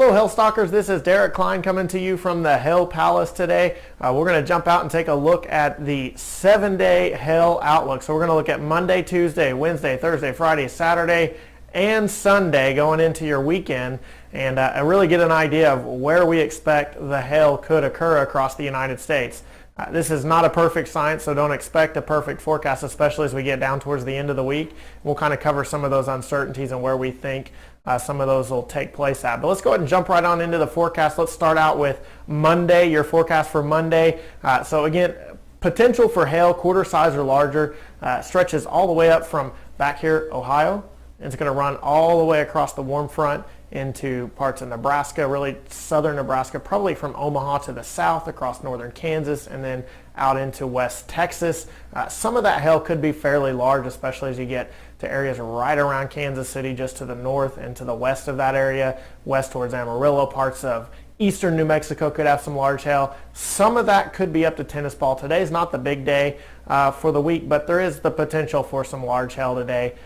Hello, Hail Stalkers. This is Derek Klein coming to you from the Hail Palace today. We're going to jump out and take a look at the 7-day hail outlook. So we're going to look at Monday, Tuesday, Wednesday, Thursday, Friday, Saturday, and Sunday going into your weekend, and really get an idea of where we expect the hail could occur across the United States. This is not a perfect science, so don't expect a perfect forecast, especially as we get down towards the end of the week. We'll kind of cover some of those uncertainties and where we think some of those will take place at. But let's go ahead and jump right on into the forecast. Let's start out with Monday, your forecast for Monday. So again, potential for hail, quarter size or larger, stretches all the way up from back here, Ohio. It's going to run all the way across the warm front into parts of Nebraska, really southern Nebraska, probably from Omaha to the south, across northern Kansas, and then out into West Texas. Some of that hail could be fairly large, especially as you get to areas right around Kansas City, just to the north and to the west of that area, west towards Amarillo. Parts of eastern New Mexico could have some large hail. Some of that could be up to tennis ball. Today's not the big day for the week, but there is the potential for some large hail today.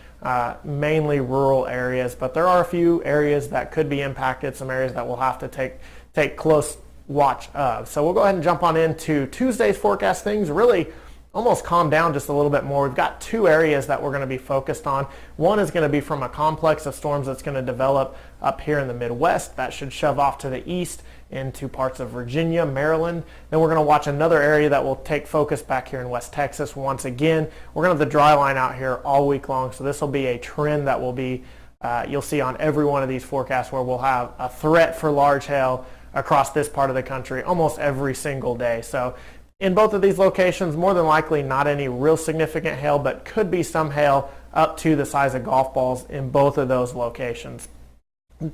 Mainly rural areas, but there are a few areas that could be impacted, some areas that we'll have to take close watch of. So we'll go ahead and jump on into Tuesday's forecast. Things really almost calm down just a little bit more. We've got two areas that we're going to be focused on. One is going to be from a complex of storms that's going to develop up here in the Midwest. That should shove off to the east into parts of Virginia, Maryland. Then we're going to watch another area that will take focus back here in West Texas. Once again, we're going to have the dry line out here all week long. So this will be a trend that will be, you'll see on every one of these forecasts, where we'll have a threat for large hail across this part of the country almost every single day. So in both of these locations, more than likely not any real significant hail, but could be some hail up to the size of golf balls in both of those locations.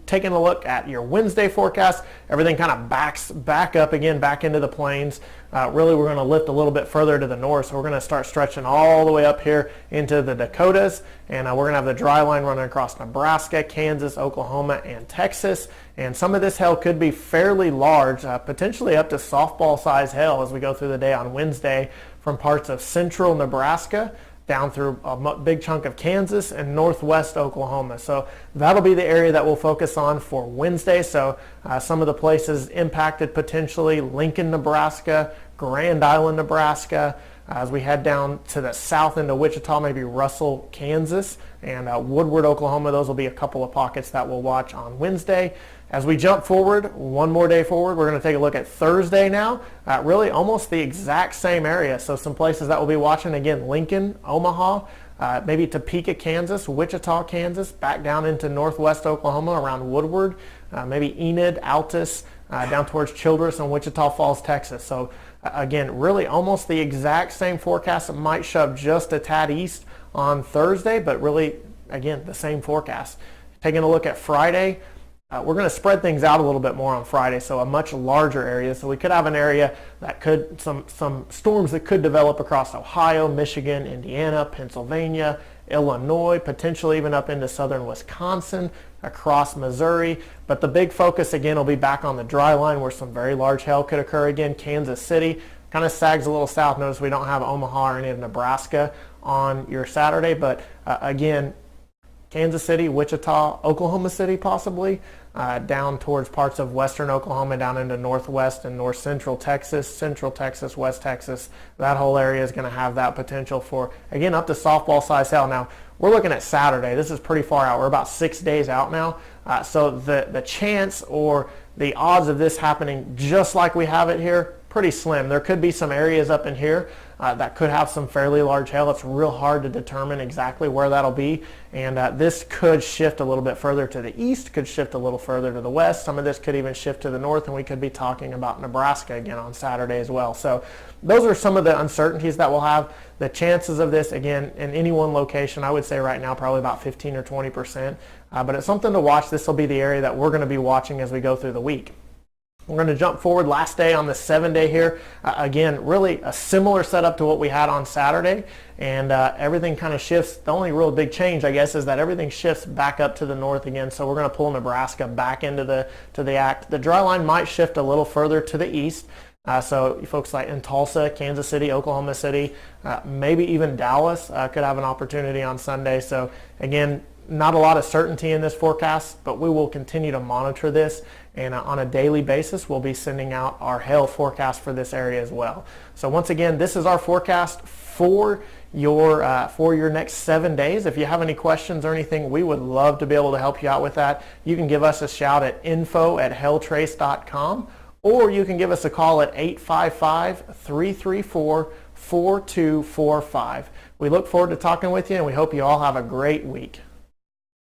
Taking a look at your Wednesday forecast, everything kind of backs back up again, back into the plains. Really, we're going to lift a little bit further to the north, so we're going to start stretching all the way up here into the Dakotas, and we're going to have the dry line running across Nebraska, Kansas, Oklahoma, and Texas. And some of this hail could be fairly large, potentially up to softball size hail as we go through the day on Wednesday from parts of central Nebraska down through a big chunk of Kansas and northwest Oklahoma. So that'll be the area that we'll focus on for Wednesday. So some of the places impacted potentially: Lincoln, Nebraska, Grand Island, Nebraska. As we head down to the south into Wichita, maybe Russell, Kansas, and Woodward, Oklahoma. Those will be a couple of pockets that we'll watch on Wednesday. As we jump forward, one more day forward, we're going to take a look at Thursday now. Really almost the exact same area. So some places that we'll be watching, again, Lincoln, Omaha, maybe Topeka, Kansas, Wichita, Kansas, back down into northwest Oklahoma around Woodward, maybe Enid, Altus, down towards Childress and Wichita Falls, Texas. So again, really almost the exact same forecast. It might shove just a tad east on Thursday, but really, again, the same forecast. Taking a look at Friday, we're going to spread things out a little bit more on Friday, so a much larger area. So we could have an area that could, some storms that could develop across Ohio, Michigan, Indiana, Pennsylvania, Illinois, potentially even up into southern Wisconsin, across Missouri. But the big focus again will be back on the dry line, where some very large hail could occur again. Kansas City kind of sags a little south. Notice we don't have Omaha or any of Nebraska on your Saturday, but again, Kansas City, Wichita, Oklahoma City possibly, down towards parts of western Oklahoma, down into northwest and north central Texas, West Texas. That whole area is going to have that potential for, again, up to softball size hail. Now, we're looking at Saturday. This is pretty far out. We're about 6 days out now. So the chance or the odds of this happening just like we have it here, pretty slim. There could be some areas up in here that could have some fairly large hail. It's real hard to determine exactly where that'll be, and this could shift a little bit further to the east, could shift a little further to the west. Some of this could even shift to the north, and we could be talking about Nebraska again on Saturday as well. So those are some of the uncertainties that we'll have. The chances of this, again, in any one location, I would say right now probably about 15 or 20%, but it's something to watch. This will be the area that we're going to be watching as we go through the week. We're going to jump forward last day on the 7-day here. Again, really a similar setup to what we had on Saturday, and everything kind of shifts. The only real big change, I guess, is that everything shifts back up to the north again. So we're going to pull Nebraska back into the act. The dry line might shift a little further to the east. So folks like in Tulsa, Kansas City, Oklahoma City, maybe even Dallas could have an opportunity on Sunday. So again, not a lot of certainty in this forecast, but we will continue to monitor this, and on a daily basis we'll be sending out our hail forecast for this area as well. So once again, this is our forecast for your next 7 days. If you have any questions or anything, we would love to be able to help you out with that. You can give us a shout at info@hailtrace.com, or you can give us a call at 855-334-4245. We look forward to talking with you, and we hope you all have a great week.